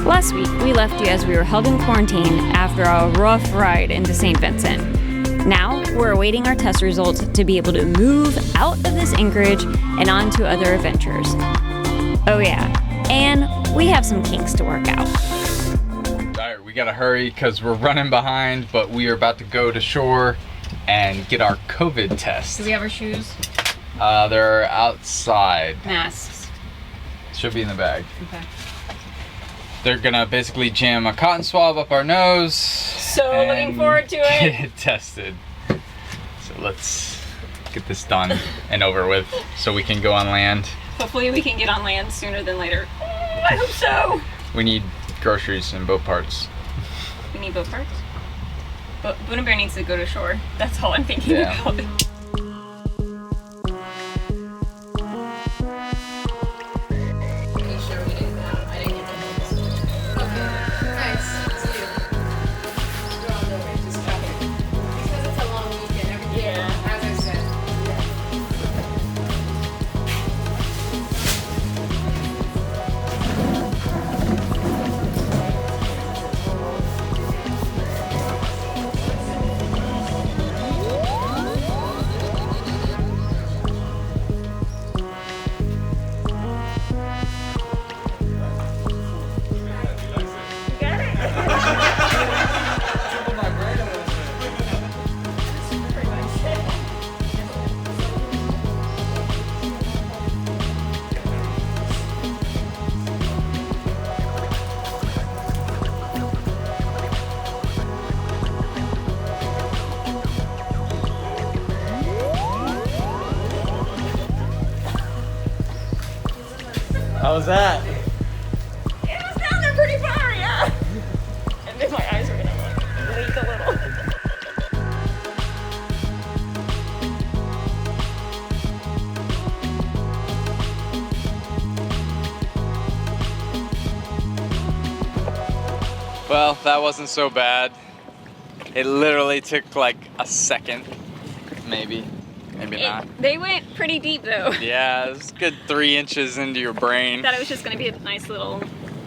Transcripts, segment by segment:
Last week, we left you as we were held in quarantine after a rough ride into St. Vincent. Now, we're awaiting our test results to be able to move out of this anchorage and on to other adventures. Oh yeah, and we have some kinks to work out. Alright, we gotta hurry because we're running behind, but we are about to go to shore and get our COVID test. Do we have our shoes? They're outside. Masks. Should be in the bag. Okay. They're gonna basically jam a cotton swab up our nose. So looking forward to it. Get it tested. So let's get this done and over with so we can go on land. Hopefully we can get on land sooner than later. I hope so. We need groceries and boat parts. We need boat parts? But Boone and Bear needs to go to shore. That's all I'm thinking about. How was that? It was down there pretty far, yeah. And then my eyes are gonna leak a little. Well, that wasn't so bad. It literally took like a second, maybe not. They went pretty deep though. Yeah, it's a good 3 inches into your brain. Thought it was just gonna be a nice little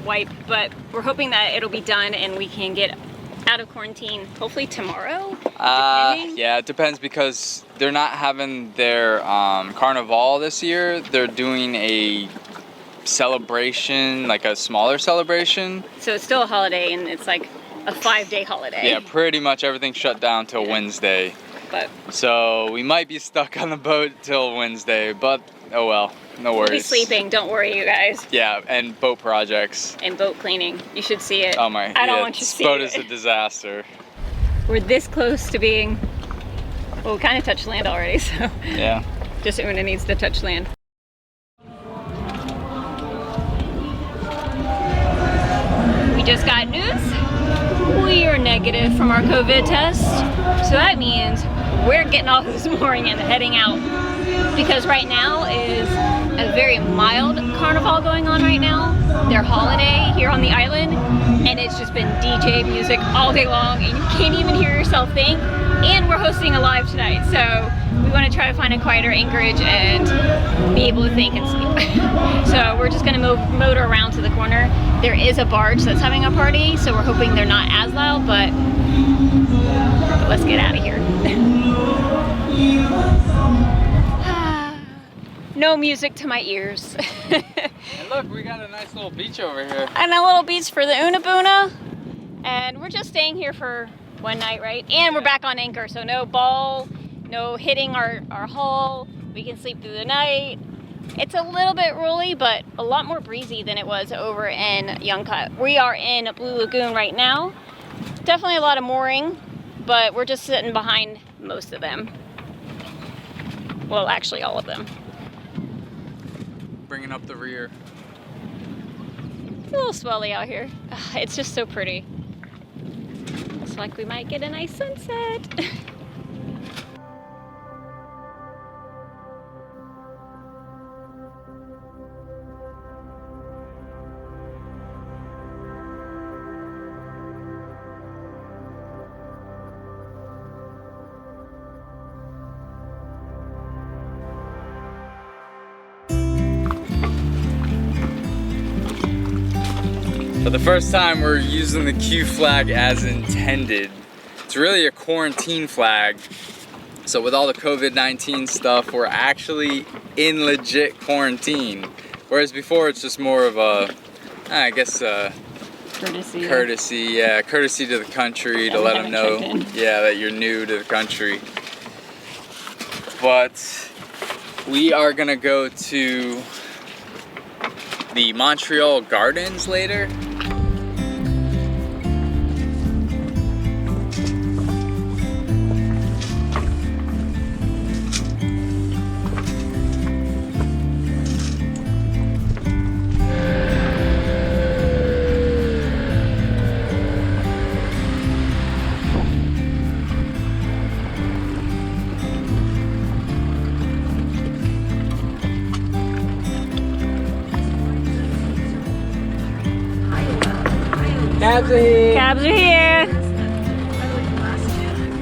wipe, but we're hoping that it'll be done and we can get out of quarantine hopefully tomorrow. Yeah, it depends because they're not having their carnival this year. They're doing a celebration, like a smaller celebration. So it's still a holiday and it's like a 5-day holiday. Yeah, pretty much everything's shut down till Wednesday. But So we might be stuck on the boat till Wednesday, but oh well, no worries. we'll be sleeping, don't worry you guys. Yeah, and boat projects. And boat cleaning, you should see it. Oh my, I don't yeah, want you to this see boat it. is a disaster. We're this close to being, well, we kind of touched land already, so. Yeah. Just Una needs to touch land. We just got news. We are negative from our COVID test. So that means we're getting off this mooring and heading out. Because right now is a very mild carnival going on right now. Their holiday here on the island. And it's just been DJ music all day long and you can't even hear yourself think. And we're hosting a live tonight. So we want to try to find a quieter anchorage and be able to think and sleep. So we're just going to motor around to the corner. There is a barge that's having a party, so we're hoping they're not as loud, but let's get out of here. No music to my ears. And look, we got a nice little beach over here. And a little beach for the Una Boona. And we're just staying here for one night, right? And we're back on anchor, so no ball, no hitting our hull. We can sleep through the night. It's a little bit rolly, but a lot more breezy than it was over in Young Cut. We are in Blue Lagoon right now. Definitely a lot of mooring, but we're just sitting behind most of them. Well, actually all of them. Bringing up the rear. It's a little swelly out here. It's just so pretty. Looks like we might get a nice sunset. For the first time, we're using the Q flag as intended. It's really a quarantine flag. So with all the COVID-19 stuff, we're actually in legit quarantine. Whereas before, it's just more of a, I guess, courtesy to the country, to let them know, that you're new to the country. But we are gonna go to the Montreal Gardens later. Cabs are here. Cabs are here.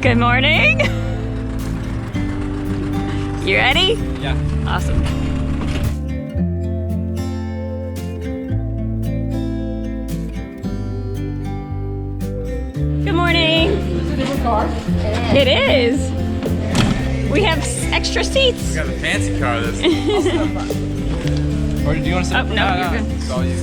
Good morning. You ready? Yeah. Awesome. Good morning. Is it a car? It is. We have extra seats. We got a fancy car this Or do you want to sit up? No, you're good. It's all you.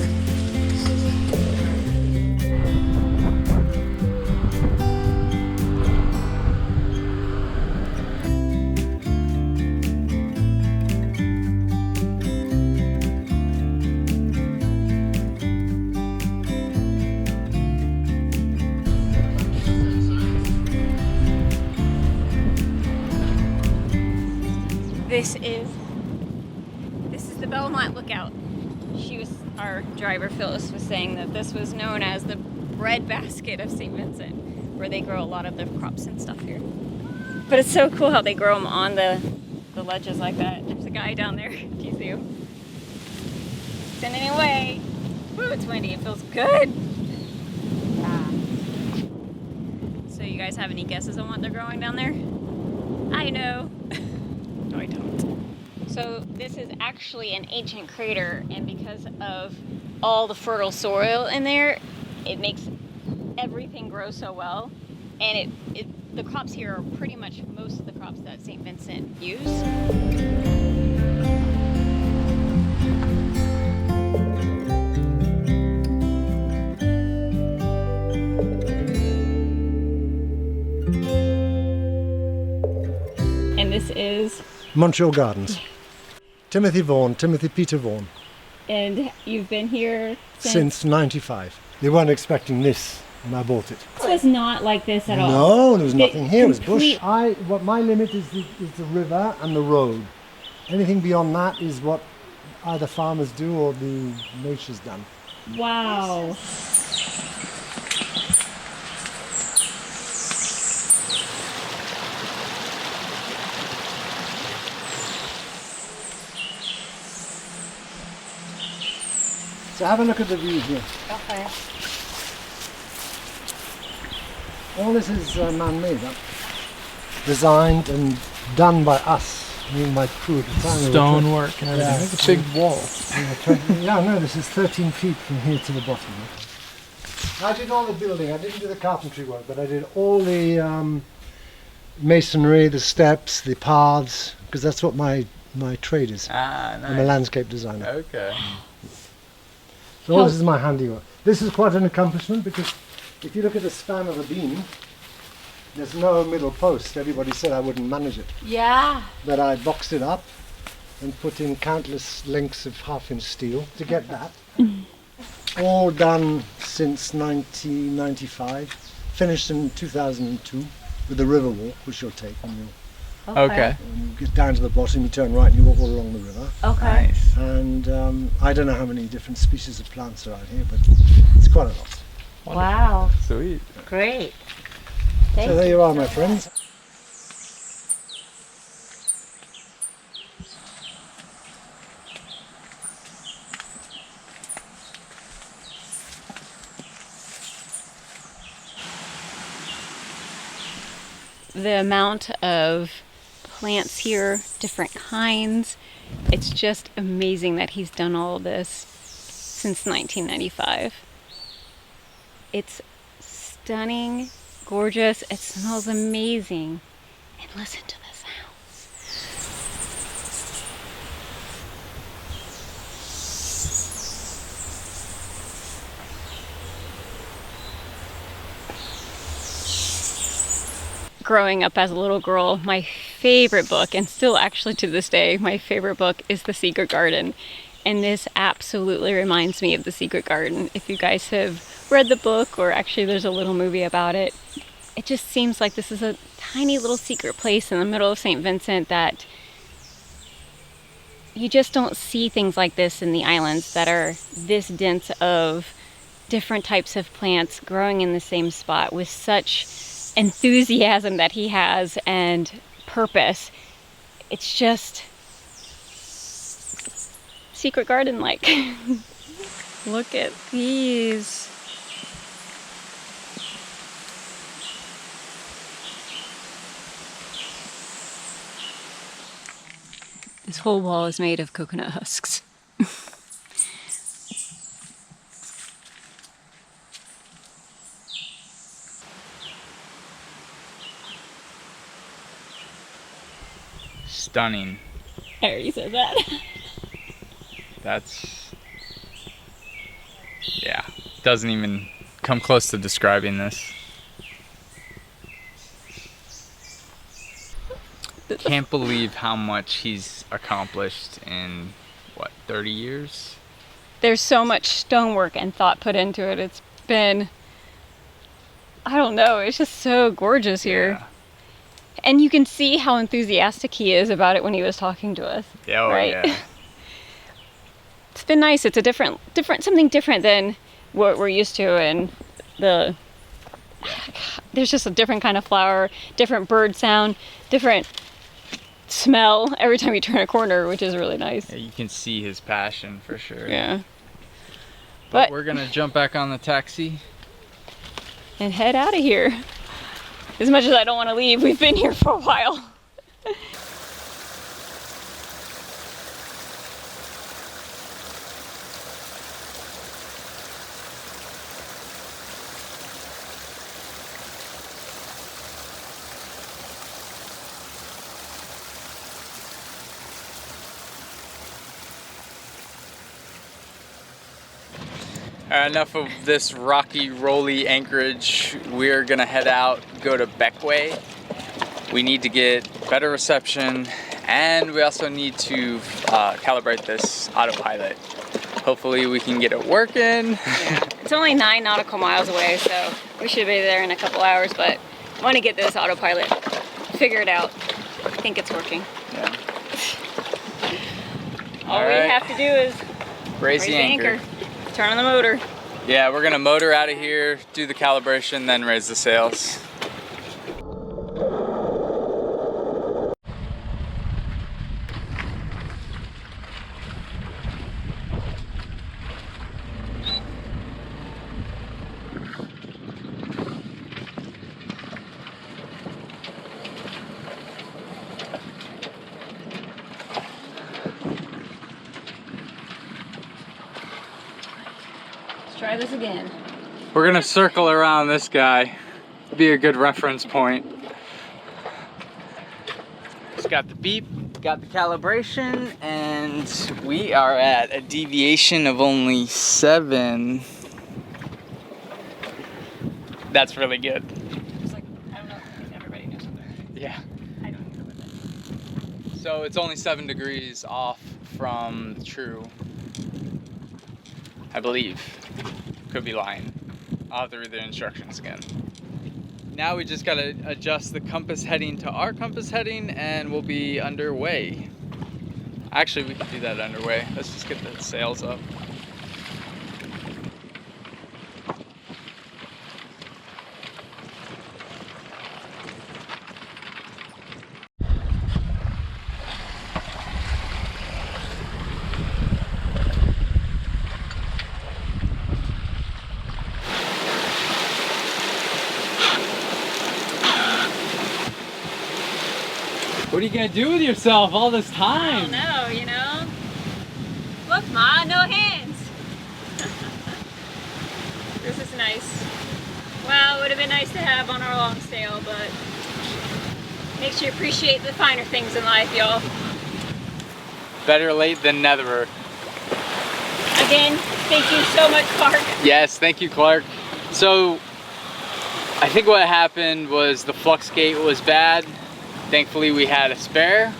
This is the Belmont Lookout. Our driver Phyllis was saying that this was known as the breadbasket of St. Vincent, where they grow a lot of the crops and stuff here. But it's so cool how they grow them on the ledges like that. There's a guy down there. Do you see him? Sending away. Woo, it's windy. It feels good. Yeah. So you guys have any guesses on what they're growing down there? I know. No, I don't. So this is actually an ancient crater, and because of all the fertile soil in there, it makes everything grow so well. And the crops here are pretty much most of the crops that St. Vincent use. And this is Montreal Gardens. Timothy Vaughan, Timothy Peter Vaughan. And you've been here Since 95. They weren't expecting this when I bought it. This was not like this at all. No, there was nothing here. It was bush. What my limit is the river and the road. Anything beyond that is what either farmers do or the nature's done. Wow. So have a look at the view here. Okay. All this is man-made, designed and done by us. I mean, my crew at the time. Stonework and everything. Yeah, It's a big wall. No, this is 13 feet from here to the bottom. I did all the building. I didn't do the carpentry work, but I did all the masonry, the steps, the paths, because that's what my trade is. Ah, nice. I'm a landscape designer. Okay. So all this is my handiwork. This is quite an accomplishment because if you look at the span of the beam, there's no middle post. Everybody said I wouldn't manage it. Yeah. But I boxed it up and put in countless lengths of half-inch steel to get that. All done since 1995. Finished in 2002 with the river walk, which you'll take when you Okay. get down to the bottom, you turn right and you walk all along the river. Okay. Nice. And I don't know how many different species of plants are out here, but it's quite a lot. Wow. Sweet. Great. So there you are, my friends. The amount of plants here, different kinds, it's just amazing that he's done all of this since 1995. It's stunning, gorgeous. It smells amazing. And listen to the sounds. Growing up as a little girl, my favorite book, and still actually to this day, my favorite book is The Secret Garden. And this absolutely reminds me of The Secret Garden. If you guys have read the book, or actually there's a little movie about it, it just seems like this is a tiny little secret place in the middle of St. Vincent that you just don't see things like this in the islands that are this dense of different types of plants growing in the same spot with such enthusiasm that he has and purpose. It's just Secret Garden like. Look at these. This whole wall is made of coconut husks. Stunning. I already said that. That's, yeah, doesn't even come close to describing this. Can't believe how much he's accomplished in, what, 30 years? There's so much stonework and thought put into it. It's been, I don't know, it's just so gorgeous here. Yeah. And you can see how enthusiastic he is about it when he was talking to us. Yeah, oh, right? yeah. It's been nice. It's a something different than what we're used to, and there's just a different kind of flower, different bird sound, different smell every time you turn a corner, which is really nice. Yeah, you can see his passion for sure. Yeah. But we're gonna jump back on the taxi and head out of here. As much as I don't want to leave, we've been here for a while. Enough of this rocky, rolly anchorage. We're gonna head out, go to Beckway. We need to get better reception, and we also need to calibrate this autopilot. Hopefully we can get it working. Yeah. It's only 9 nautical miles away, so we should be there in a couple hours, but I want to get this autopilot figured out. I think it's working. Yeah. All we have to do is raise the anchor. Turn on the motor. Yeah, we're gonna motor out of here, do the calibration, then raise the sails. Try this again. We're gonna circle around this guy. Be a good reference point. Just got the beep, got the calibration, and we are at a deviation of only 7. That's really good. It's like, I don't know if everybody knows something. Yeah. I don't know what that is. So it's only 7 degrees off from the true, I believe. Could be lying. I'll have to read the instructions again. Now we just gotta adjust the compass heading to our compass heading and we'll be underway. Actually, we can do that underway. Let's just get the sails up. What are you gonna do with yourself all this time? I don't know, you know? Look, Ma, no hands. This is nice. Wow, it would have been nice to have on our long sail, but makes you appreciate the finer things in life, y'all. Better late than never. Again, thank you so much, Clark. Yes, thank you, Clark. So, I think what happened was the flux gate was bad. Thankfully, we had a spare,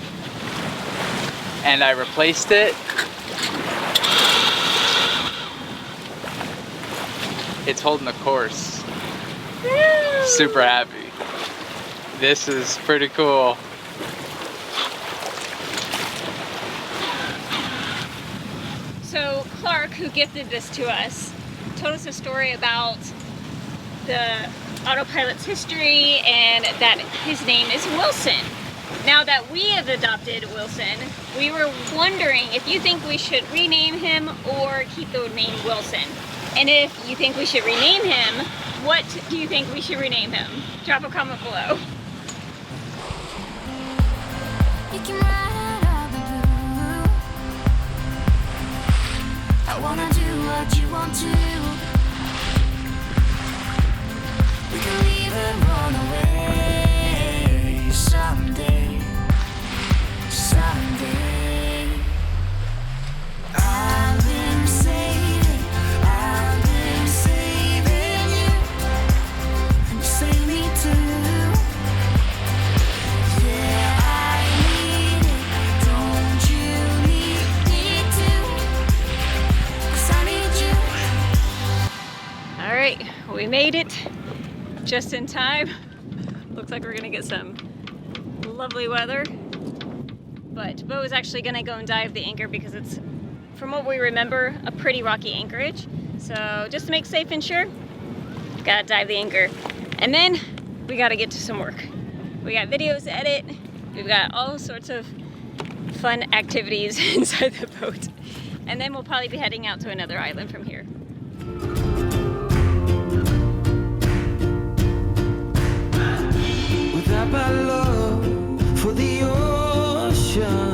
and I replaced it. It's holding the course. Woo! Super happy. This is pretty cool. So Clark, who gifted this to us, told us a story about the Autopilot's history and that his name is Wilson. Now that we have adopted Wilson, we were wondering if you think we should rename him or keep the name Wilson. And if you think we should rename him, what do you think we should rename him? Drop a comment below. You can ride all the blue. I wanna do what you want to. We can leave and run away someday. Someday. I've been saving you, and you save me too. Yeah, I need it. Don't you need me too? 'Cause I need you. All right, we made it just in time. Looks like we're gonna get some lovely weather. But Beau is actually gonna go and dive the anchor because it's, from what we remember, a pretty rocky anchorage. So just to make safe and sure, gotta dive the anchor. And then we gotta get to some work. We got videos to edit. We've got all sorts of fun activities inside the boat. And then we'll probably be heading out to another island from here. Without my love for the ocean,